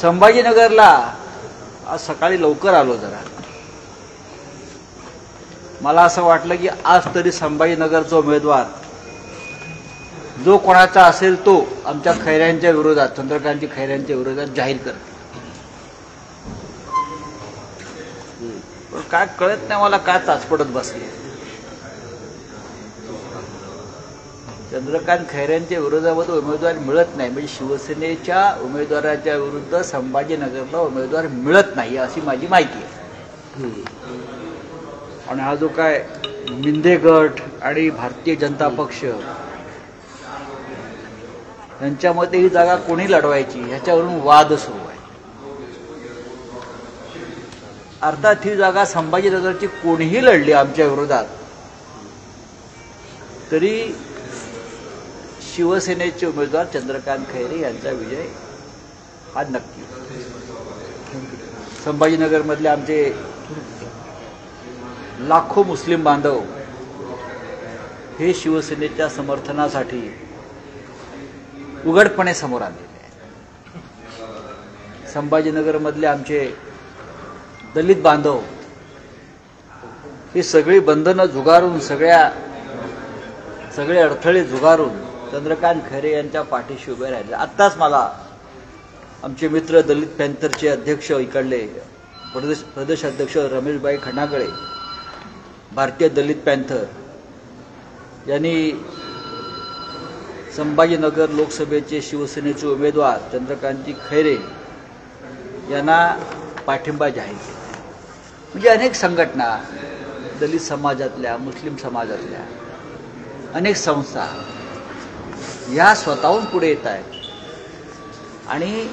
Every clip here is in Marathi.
संभाजीनगरला आज सकाळी लवकर आलो जरा. मला असं वाटलं की आज तरी संभाजीनगरचा उमेदवार जो कोणाचा असेल तो आमच्या खैऱ्यांच्या विरोधात, चंद्रकांतजी खैऱ्यांच्या विरोधात जाहीर कर. पण काय कळत नाही मला, काय चाचपडत बसली. चंद्रकांत खैऱ्यांच्या विरोधामध्ये उमेदवार मिळत नाही, म्हणजे शिवसेनेच्या उमेदवाराच्या विरुद्ध संभाजीनगरला उमेदवार मिळत नाही अशी माझी माहिती आहे. आणि हा जो काय मिंदे गट आणि भारतीय जनता पक्ष यांच्यामध्ये ही जागा कोणी लढवायची ह्याच्यावरून वाद सुरू आहे. अर्थात ही जागा संभाजीनगरची कोणीही लढली आमच्या विरोधात तरी शिवसेनेचे उमेदवार चंद्रकांत खैरे यांचा विजय हा नक्की. संभाजीनगरमधले आमचे लाखो मुस्लिम बांधव हे शिवसेनेच्या समर्थनासाठी उघडपणे समोर आलेले आहेत. संभाजीनगरमधले आमचे दलित बांधव ही सगळी बंधनं झुगारून, सगळे अडथळे झुगारून चंद्रकांत खैरे यांच्या पाठीशी उभे राहिले. आत्ताच मला आमचे मित्र दलित पॅन्थरचे अध्यक्ष इकडले प्रदेश अध्यक्ष रमेशभाई खंडागळे, भारतीय दलित पॅन्थर यांनी संभाजीनगर लोकसभेचे शिवसेनेचे उमेदवार चंद्रकांतजी खैरे यांना पाठिंबा जाहीर केला. म्हणजे अनेक संघटना, दलित समाजातल्या, मुस्लिम समाजातल्या अनेक संस्था या स्वतःहून पुढे येत आहेत आणि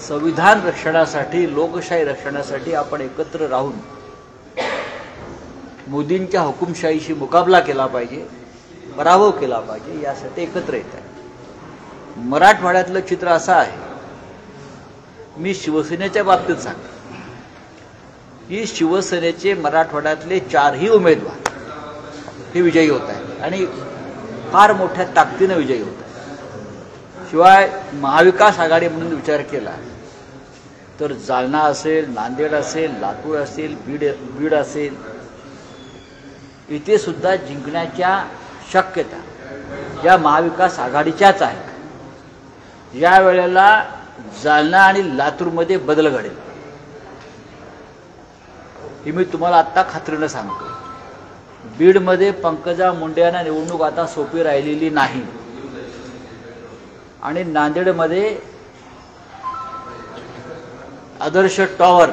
संविधान रक्षणासाठी, लोकशाही रक्षणासाठी आपण एकत्र राहून मोदींच्या हुकुमशाहीशी मुकाबला केला पाहिजे, पराभव केला पाहिजे, यासाठी एकत्र येत आहे. मराठवाड्यातलं चित्र असं आहे, मी शिवसेनेच्या बाबतीत सांगतो की शिवसेनेचे मराठवाड्यातले 4ही उमेदवार हे विजयी होत आहेत आणि फार मोठ्या ताकदीनं विजयी होत आहेत. शिवाय महाविकास आघाडी म्हणून विचार केला तर जालना असेल, नांदेड असेल, लातूर असेल, बीड असेल, इथे सुद्धा जिंकण्याच्या शक्यता या महाविकास आघाडीच्याच आहेत. या वेळेला जालना आणि लातूरमध्ये बदल घडेल हे मी तुम्हाला आत्ता खात्रीनं सांगतो. बीडमध्ये पंकजा मुंडे यांना निवडणूक आता सोपी राहिलेली नाही आणि नांदेडमध्ये आदर्श टॉवर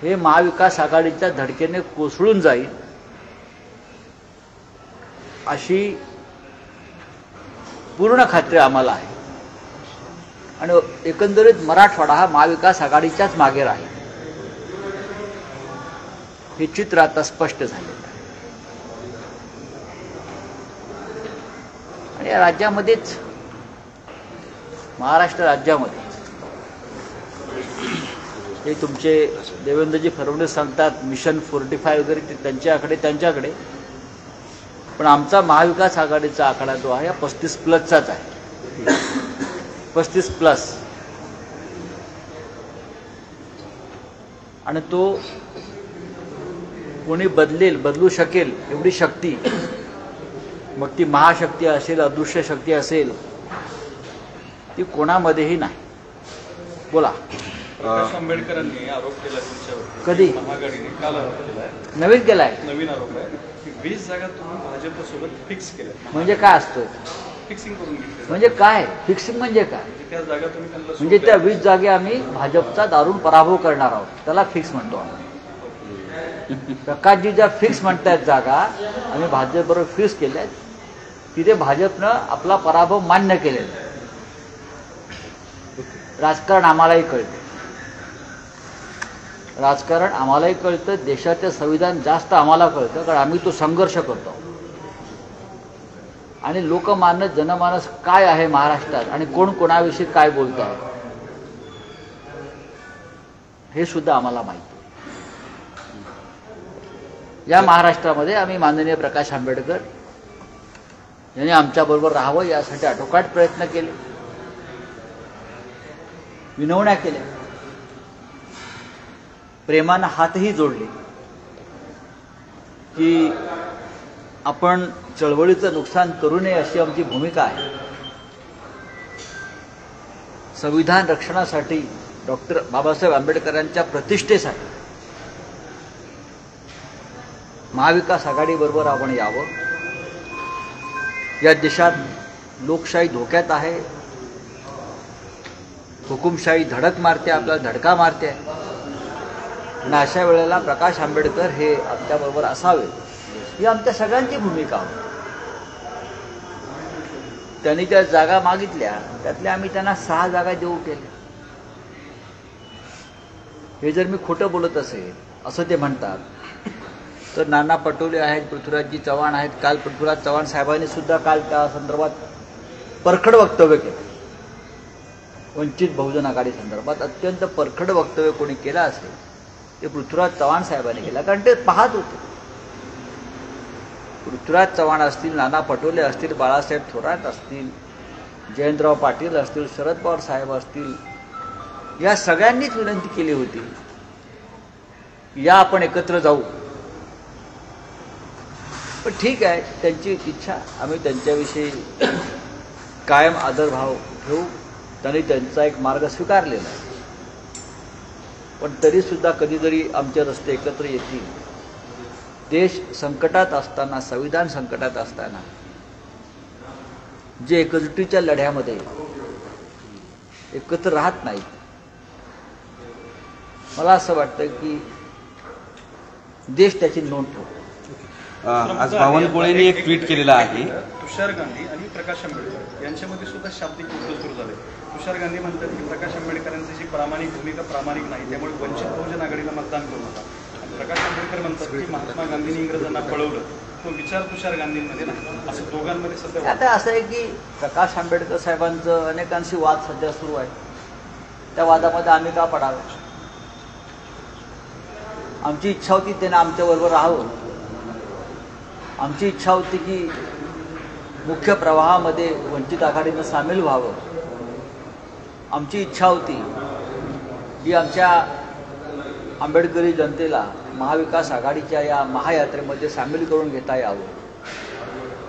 हे महाविकास आघाडीच्या धडकेने कोसळून जाईल अशी पूर्ण खात्री आम्हाला आहे. आणि एकंदरीत मराठवाडा हा महाविकास आघाडीच्याच मागे राहील हे चित्र आता स्पष्ट झालेलं आहे. आणि या राज्यामध्येच, महाराष्ट्र राज्यामध्ये हे तुमचे देवेंद्रजी फडणवीस सांगतात मिशन 45 वगैरे ते त्यांच्याकडे, पण आमचा महाविकास आघाडीचा आकडा जो आहे 35+चाच आहे. 35+. आणि तो कोणी बदलू शकेल एवढी शक्ती, मग ती महाशक्ती असेल, अदृश्य शक्ती असेल, ती कोणामध्येही नाही. बोला. प्रकाश आंबेडकरांनी आरोप केला तुमच्यावर. कधी? महाआघाडीने काल आरोप केलाय. नवीन केलाय? नवीन आरोप आहे की 20 जागा तुम्ही भाजपसोबत फिक्स केल्या. म्हणजे काय असतं? फिक्सिंग करून घेतली. म्हणजे काय फिक्सिंग म्हणजे काय? त्या जागा तुम्ही त्यांना म्हणजे त्या 20 जागे आम्ही भाजपचा दारुण पराभव करणार आहोत, त्याला फिक्स म्हणतो आम्ही. प्रकाशजी ज्या फिक्स म्हणतायत जागा आम्ही भाजपबरोबर फिक्स केल्यात, तिथे भाजपनं आपला पराभव मान्य केलेला. राजकारण आम्हालाही कळतं, देशाचं संविधान जास्त आम्हाला कळतं, कारण आम्ही तो संघर्ष करतो. आणि लोकमानस, जनमानस काय आहे महाराष्ट्रात आणि कोण कोणाविषयी काय बोलत आहे हे सुद्धा आम्हाला माहिती. या महाराष्ट्रामध्ये आम्ही माननीय प्रकाश आंबेडकर यांनी आमच्याबरोबर राहावं यासाठी आटोकाट प्रयत्न केले. विनवण्या केल्या, प्रेमानं हातही जोडले की आपण चळवळीचं नुकसान करू नये अशी आमची भूमिका आहे. संविधान रक्षणासाठी डॉक्टर बाबासाहेब आंबेडकरांच्या प्रतिष्ठेसाठी महाविकास आघाडीबरोबर आपण यावं. या देशात लोकशाही धोक्यात आहे, हुकुमशाही धडक मारते, आपल्याला धडका मारते आणि अशा वेळेला प्रकाश आंबेडकर हे आमच्याबरोबर असावे ही आमच्या सगळ्यांची भूमिका आहे. त्यांनी ज्या जागा मागितल्या त्यातल्या आम्ही त्यांना 6 जागा देऊ केल्या. हे जर मी खोटं बोलत असेल असं ते म्हणतात तर नाना पटोले आहेत, पृथ्वीराजजी चव्हाण आहेत. काल पृथ्वीराज चव्हाण साहेबांनी सुद्धा काल त्या संदर्भात परखड वक्तव्य केलं. वंचित बहुजन आघाडी संदर्भात अत्यंत परखड वक्तव्य कोणी केलं असेल ते पृथ्वीराज चव्हाण साहेबांनी केलं, कारण ते पाहत होते. पृथ्वीराज चव्हाण असतील, नाना पटोले असतील, बाळासाहेब थोरात असतील, जयंतराव पाटील असतील, शरद पवार साहेब असतील, या सगळ्यांनीच विनंती केली होती या आपण एकत्र जाऊ. पण ठीक आहे, त्यांची इच्छा, आम्ही त्यांच्याविषयी कायम आदरभाव ठेवू. त्यांनी त्यांचा एक मार्ग स्वीकारलेला आहे. पण तरीसुद्धा कधीतरी आमचे रस्ते एकत्र येतील. देश संकटात असताना, संविधान संकटात असताना जे एकजुटीच्या लढ्यामध्ये एकत्र राहत नाहीत, मला असं वाटतं की देश त्याची नोंद ठेवतो. आज बावनकुळेंनी एक ट्विट केलेलं आहे. तुषार गांधी आणि प्रकाश आंबेडकर यांच्यामध्ये सुद्धा शाब्दिक युद्ध सुरू झाले. तुषार गांधी म्हणतात की प्रकाश आंबेडकरांची जी प्रामाणिक भूमिका प्रामाणिक नाही, त्यामुळे वंचित बहुजन आघाडीला मतदान करू नका. प्रकाश आंबेडकर म्हणतात की महात्मा गांधींनी इंग्रजांना पळवलं, तो विचार तुषार गांधींमध्ये नाही. असं दोघांमध्ये सध्या आता असं आहे की प्रकाश आंबेडकर साहेबांचं अनेकांशी वाद सध्या सुरू आहे. त्या वादामध्ये आम्ही का पडावं? आमची इच्छा होती त्यांना आमच्याबरोबर राहावं. आमची इच्छा होती की मुख्य प्रवाहामध्ये वंचित आघाडीनं सामील व्हावं. आमची इच्छा होती की आमच्या आंबेडकरी जनतेला महाविकास आघाडीच्या या महायात्रेमध्ये सामील करून घेता यावं.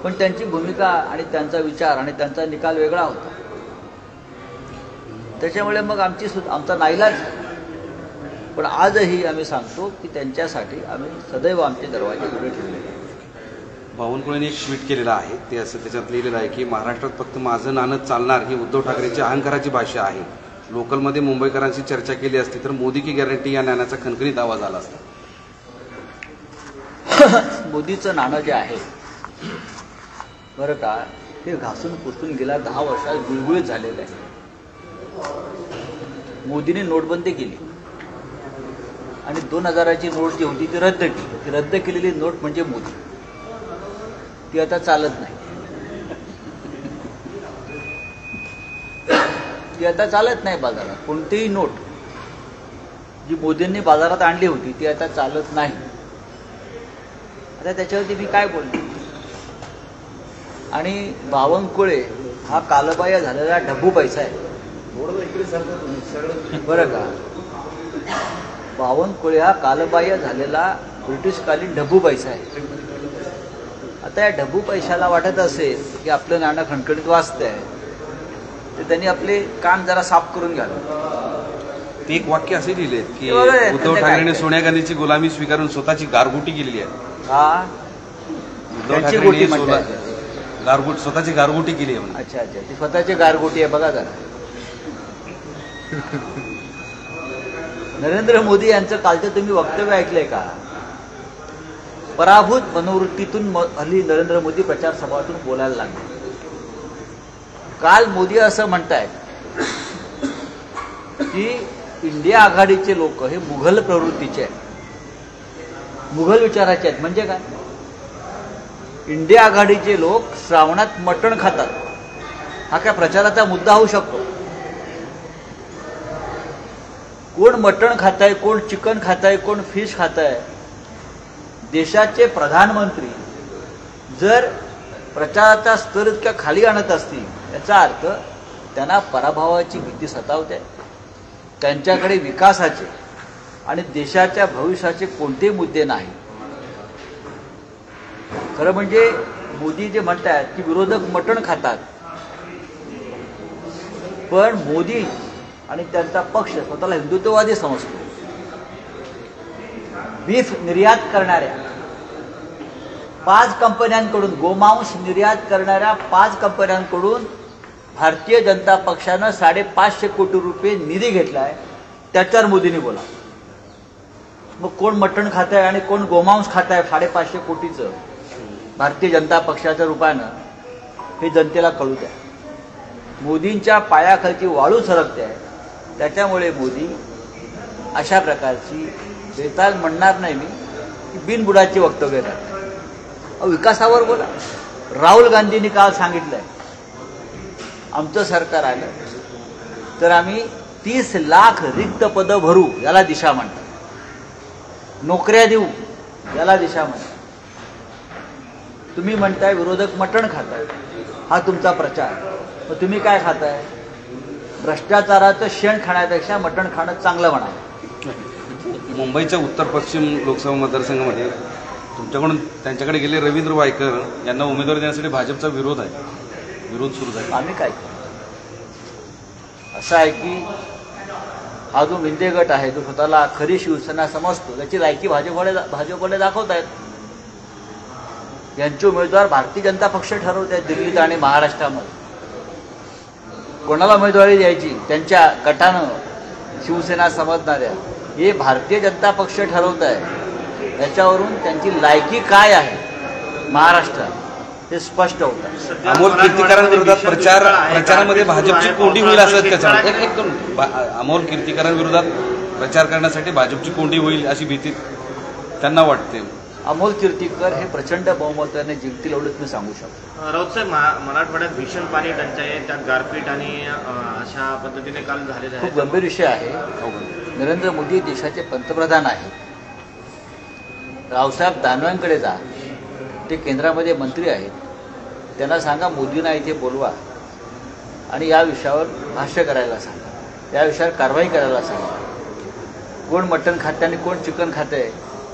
पण त्यांची भूमिका आणि त्यांचा विचार आणि त्यांचा निकाल वेगळा होता. त्याच्यामुळे मग आमचा नाईलाज. पण आजही आम्ही सांगतो की त्यांच्यासाठी आम्ही सदैव आमचे दरवाजे उघडे ठेवले. बावनकुळेंनी एक ट्विट केलेलं आहे. ते असं त्याच्यात लिहिलेलं आहे की महाराष्ट्रात फक्त माझं नाणं चालणार ही उद्धव ठाकरेंची अहंकाराची भाषा आहे. लोकलमध्ये मुंबईकरांशी चर्चा केली असती तर मोदी की गॅरंटी या नाण्याचा खणखणीत आवाज आला असता. मोदीचं नाणं जे आहे बरं का, ते घासून पुसून गेल्या 10 वर्षात गुळगुळीत झालेलं आहे. मोदीने नोटबंदी केली आणि 2000ची नोट जी होती ती रद्द केली. ती रद्द केलेली नोट म्हणजे मोदी. ती आता चालत नाही. ती आता चालत नाही बाजारात. कोणतीही नोट जी मोदींनी बाजारात आणली होती ती आता चालत नाही. आता त्याच्यावरती मी काय बोलतो? आणि बावनकुळे हा कालबाह्य झालेला ढब्बू पैसा आहे बरं का. बावनकुळे हा कालबाह्य झालेला ब्रिटिशकालीन ढब्बू पैसा आहे. आता या ढब्बू पैशाला वाटत असेल की आपलं नाणं खणखणीत वाजतंय तर त्यांनी आपले कान जरा साफ करून घ्यावे. ते एक वाक्य असे लिहिले की उद्धव ठाकरेंनी सोनिया गांधीची गुलामी स्वीकारून स्वतःची गारगोटी केलेली आहे. हा, उद्धव ठाकरेंनी स्वतःची गारगोटी केली आहे. अच्छा अच्छा, ती स्वतःची गारगोटी आहे बघा जरा. नरेंद्र मोदी यांचं कालचं तुम्ही वक्तव्य ऐकलंय का? पराभूत मनोवृत्तीतून हल्ली नरेंद्र मोदी प्रचार सभातून बोलायला लागले. काल मोदी असं म्हणतायत की इंडिया आघाडीचे लोक हे मुघल प्रवृत्तीचे आहेत, मुघल विचाराचे आहेत. म्हणजे काय? इंडिया आघाडीचे लोक श्रावणात मटण खातात. हा काय प्रचाराचा मुद्दा होऊ शकतो? कोण मटण खाताय, कोण चिकन खाताय, कोण फिश खाताय? देशाचे प्रधानमंत्री जर प्रचाराचा स्तर इतक्या खाली आणत असतील याचा अर्थ त्यांना पराभवाची भीती सतावते. त्यांच्याकडे विकासाचे आणि देशाच्या भविष्याचे कोणतेही मुद्दे नाही. खरं म्हणजे मोदी जे म्हणतात की विरोधक मटण खातात, पण मोदी आणि त्यांचा पक्ष स्वतःला हिंदुत्ववादी समजतो. बीफ निर्यात करणाऱ्या 5 कंपन्यांकडून, गोमांस निर्यात करणाऱ्या 5 कंपन्यांकडून भारतीय जनता पक्षानं 550 कोटी रुपये निधी घेतलाय. त्याच्यावर मोदींनी बोला. मग कोण मटण खात आहे आणि कोण गोमांस खात आहे 550 कोटीचं भारतीय जनता पक्षाच्या रूपानं, हे जनतेला कळू द्या. मोदींच्या पायाखालची वाळू सरकते आहे. त्याच्यामुळे मोदी अशा प्रकारची बेताल म्हणणार नाही मी की बिनबुडाची वक्तव्य करतात. विकासावर बोला. राहुल गांधींनी काल सांगितलंय आमचं सरकार आलं तर आम्ही 30 लाख रिक्त पदं भरू, याला दिशा म्हणतात. नोकऱ्या देऊ, याला दिशा म्हणतात. तुम्ही म्हणताय विरोधक मटण खाताय, हा तुमचा प्रचार. मग तुम्ही काय खाताय? भ्रष्टाचाराचं शेण खाण्यापेक्षा मटण खाणं चांगलं म्हणावं. मुंबईच्या उत्तर पश्चिम लोकसभा मतदारसंघामध्ये तुमच्याकडून त्यांच्याकडे गेले रवींद्र वायकर यांना उमेदवारी देण्यासाठी भाजपचा विरोध सुरू झाला. आम्ही काय करू? असं आहे की हा जो मिंदे गट आहे, जो स्वतःला खरी शिवसेना समजतो, त्याची लायकी भाजपकडे दाखवत आहेत. यांचे उमेदवार भारतीय जनता पक्ष ठरवत आहेत दिल्लीत आणि महाराष्ट्रामध्ये. कोणाला उमेदवारी द्यायची त्यांच्या गटानं, शिवसेना समजणाऱ्या, हे भारतीय जनता पक्ष ठरवत आहे. याच्यावरून त्यांची लायकी काय आहे महाराष्ट्रात हे स्पष्ट होतं. अमोल कीर्तिकरांविरोधात प्रचारामध्ये भाजपची कोंडी होईल असं त्याच्यामध्ये अमोल कीर्तिकरांविरोधात प्रचार करण्यासाठी भाजपची कोंडी होईल अशी भीती त्यांना वाटते. अमोल कीर्तिकर हे प्रचंड बहुमताने जिंकतील एवढंच मी सांगू शकतो. राऊत साहेब, मराठवाड्यात भीषण पाणी टंचाई आहे, त्यात गारपीट आणि अशा पद्धतीने काल झालेलं आहे. खूप गंभीर विषय आहे. नरेंद्र मोदी देशाचे पंतप्रधान आहेत. रावसाहेब दानवेंकडे जा, ते केंद्रामध्ये मंत्री आहेत. त्यांना सांगा मोदींना इथे बोलवा आणि या विषयावर भाष्य करायला सांगा, या विषयावर कारवाई करायला सांगा. कोण मटण खाते आणि कोण चिकन खाते,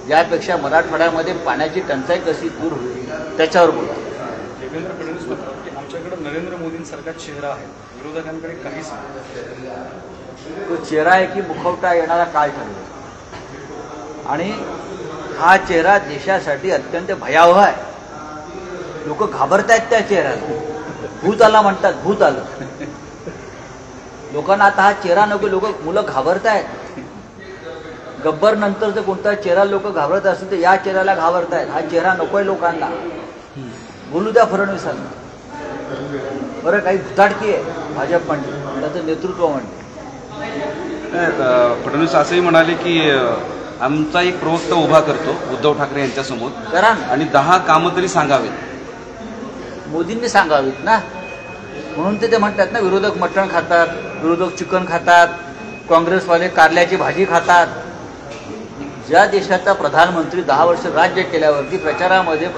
यापेक्षा मराठवाड्यामध्ये पाण्याची टंचाई कशी दूर होईल त्याच्यावर बोला. देवेंद्र फडणवीस म्हणतात की आमच्याकडे नरेंद्र मोदींसारखा चेहरा आहे, विरोधकांकडे काहीच नाही. तो चेहरा आहे की मुखवटा येणारा काळ ठरला. आणि हा चेहरा देशासाठी अत्यंत भयावह आहे. लोक घाबरतायत त्या चेहऱ्याला. भूत आला म्हणतात, भूत आलं. लोकांना आता हा चेहरा नको. मुलं घाबरतायत. गब्बर नंतर जर कोणता चेहरा लोक घाबरत असतील तर या चेहऱ्याला घाबरतायत. हा चेहरा नकोय लोकांना. बोलू द्या फडणवीसांना. बरं, काही भुताटकी आहे भाजप म्हणते, त्याचं नेतृत्व म्हणते. फडणवीस असंही म्हणाले की आमचा एक प्रवक्ता उभा करतो उद्धव ठाकरे यांच्यासमोर, करा आणि 10 कामं तरी सांगावेत. मोदींनी सांगावीत ना, म्हणून ते म्हणतात ना विरोधक मटण खातात, विरोधक चिकन खातात, काँग्रेसवाले कारल्याची भाजी खातात. ज्या देशाचा प्रधानमंत्री 10 वर्ष राज्य केल्यावरती प्रचारामध्ये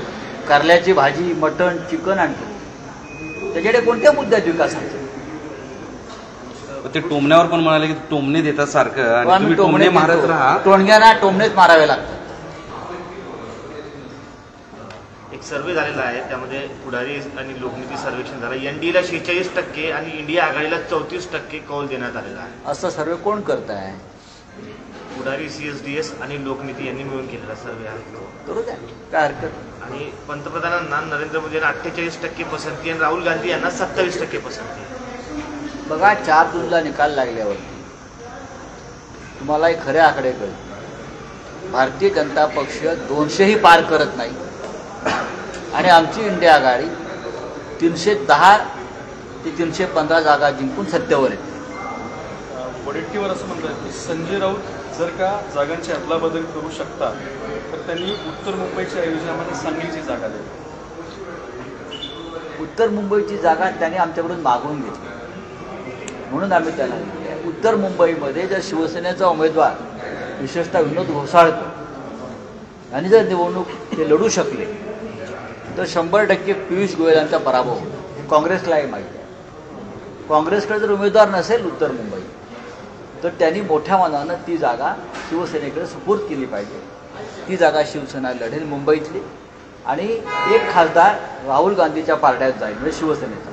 कारल्याची भाजी, मटण, चिकन आणतो, त्याच्याकडे कोणत्या मुद्द्यात विकासाचे? ते टोमण्यावर पण म्हणाले की टोमणे देतात सारखं आणि तुम्ही टोमणे मारत राहा. टोणग्यांना टोमणेच मारावे लागतात. एक सर्वे झालेला आहे, त्यामध्ये पुढारी आणि लोकनीती सर्वेक्षण झालं. एनडीएला 46% आणि इंडिया आघाडीला 34% कौल देण्यात आलेला आहे. असं सर्वे कोण करत आहे? पुढारी, CSDS आणि लोकनीती यांनी मिळून केलेला सर्वे आहे. करू द्या, काय हरकत. आणि पंतप्रधानांना नरेंद्र मोदी यांना 48% पसंती आणि राहुल गांधी यांना 27% पसंती. बघा, 4 जूनला निकाल लागल्यावरती तुम्हाला एक खरे आकडे कळतील. भारतीय जनता पक्ष 200ही पार करत नाही आणि आमची इंडिया आघाडी 310 ते 315 जागा जिंकून सत्तेवर येते. वडेट्टीवर असं म्हणतात की संजय राऊत जर का जागांची अदलाबदल करू शकतात तर त्यांनी उत्तर मुंबईच्या ऐवजी आम्हाला सांगलीची जागा द्यावी. उत्तर मुंबईची जागा त्यांनी आमच्याकडून मागवून घेतली, म्हणून आम्ही त्यांना दिली. उत्तर मुंबईमध्ये जर शिवसेनेचा उमेदवार विशेषतः विनोद घोसाळकर यांनी जर निवडणूक ते लढू शकले तर 100% पियुष गोयल यांचा पराभव होतो. काँग्रेसलाही माहिती आहे. काँग्रेसकडे जर उमेदवार नसेल उत्तर मुंबई तर त्यांनी मोठ्या मनानं ती जागा शिवसेनेकडे सुपूर्द केली पाहिजे. ती जागा शिवसेना लढेल मुंबईतली आणि एक खासदार राहुल गांधीच्या पारड्यात जाईल म्हणजे शिवसेनेचा.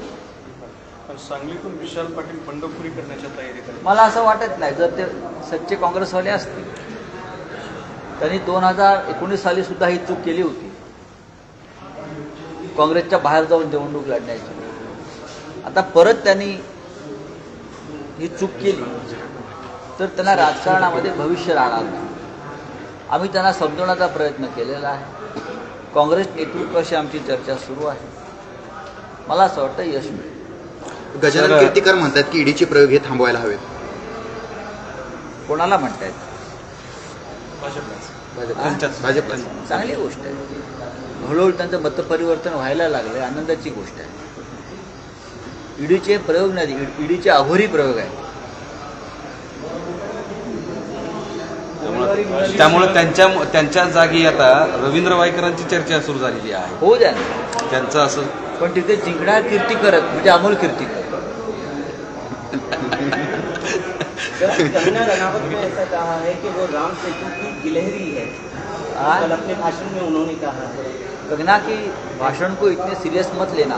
पण सांगलीतून विशाल पाटील बंडखोरी करण्याच्या तयारीत आहे. मला असं वाटत नाही. जर ते सच्चे काँग्रेसवाले असतील, त्यांनी 2019 साली सुद्धा ही चूक केली होती, काँग्रेसच्या बाहेर जाऊन निवडणूक लढण्याची. आता परत त्यांनी ही चूक केली तर त्यांना राजकारणामध्ये भविष्य राहणार नाही. आम्ही त्यांना समजवण्याचा प्रयत्न केलेला आहे. काँग्रेस नेतृत्वाशी आमची चर्चा सुरू आहे. मला असं वाटतं यश मिळेल. गजानन कीर्तीकर म्हणतात की ईडीचे प्रयोग हे थांबवायला हवेत. कोणाला म्हणतायत? भाजपला. चांगली गोष्ट आहे. हळूहळू त्यांचं मतपरिवर्तन व्हायला लागलं, आनंदाची गोष्ट आहे. ईडीचे प्रयोग नाही, ईडीचे अघोरी प्रयोग आहेत. त्यामुळे त्यांच्या जागी आता रवींद्र वायकरांची चर्चा सुरू झालेली आहे. होऊ द्या ना. त्यांचं असं पण तिथे जिंकणार कीर्तीकर म्हणजे अमोल कीर्तीकर. कंगना रनावत ने ऐसा कहा है कि वो राम सेतु की गिलहरी है. कल अपने भाषण में उन्होंने कहा है. कंगना की भाषण को इतने सीरियस मत लेना.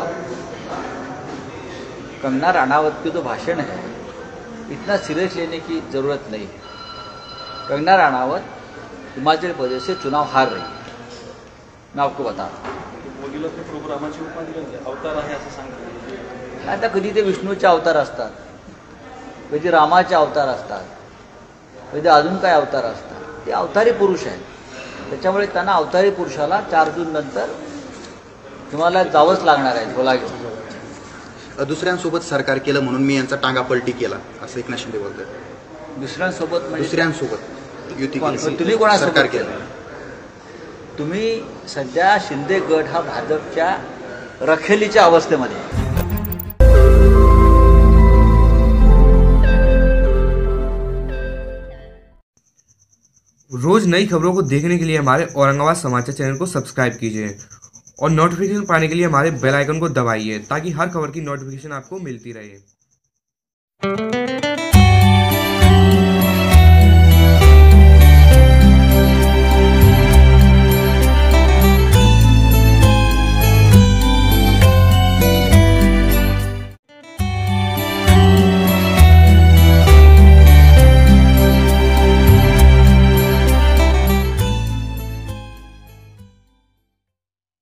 कंगना रनावत की जो भाषण है इतना सीरियस लेने की ज़रूरत नहीं है. कंगना रनावत हिमाचल प्रदेश से चुनाव हार रही है. मैं आपको बता रहा हूँ. मोदीला ते प्रोग्रामाची उपाधी दिली, अवतार आहे असं सांगतात. आता कधी ते विष्णूचे अवतार असतात, कधी रामाचे अवतार असतात, कधी अजून काय अवतार असतात. ते अवतारी पुरुष आहेत. त्याच्यामुळे त्यांना अवतारी पुरुषाला 4 जून नंतर हिमालयात जावंच लागणार आहे झोला घेऊन. दुसऱ्यांसोबत सरकार केलं म्हणून मी यांचा टांगा पलटी केला असं एकनाथ शिंदे बोलतात. दुसऱ्यांसोबत म्हणजे दुसऱ्यांसोबत युती केली, तुम्ही कोणासोबत सरकार केलं? केलं. तुम्ही सध्या शिंदे गट हा भाजपच्या रखेलीच्या अवस्थेमध्ये आहे. रोज नई खबरों को देखने के लिए हमारे औरंगाबाद समाचार चैनल को सब्सक्राइब कीजिए और नोटिफिकेशन पाने के लिए हमारे बेल आइकन को दबाइए ताकि हर खबर की नोटिफिकेशन आपको मिलती रहे.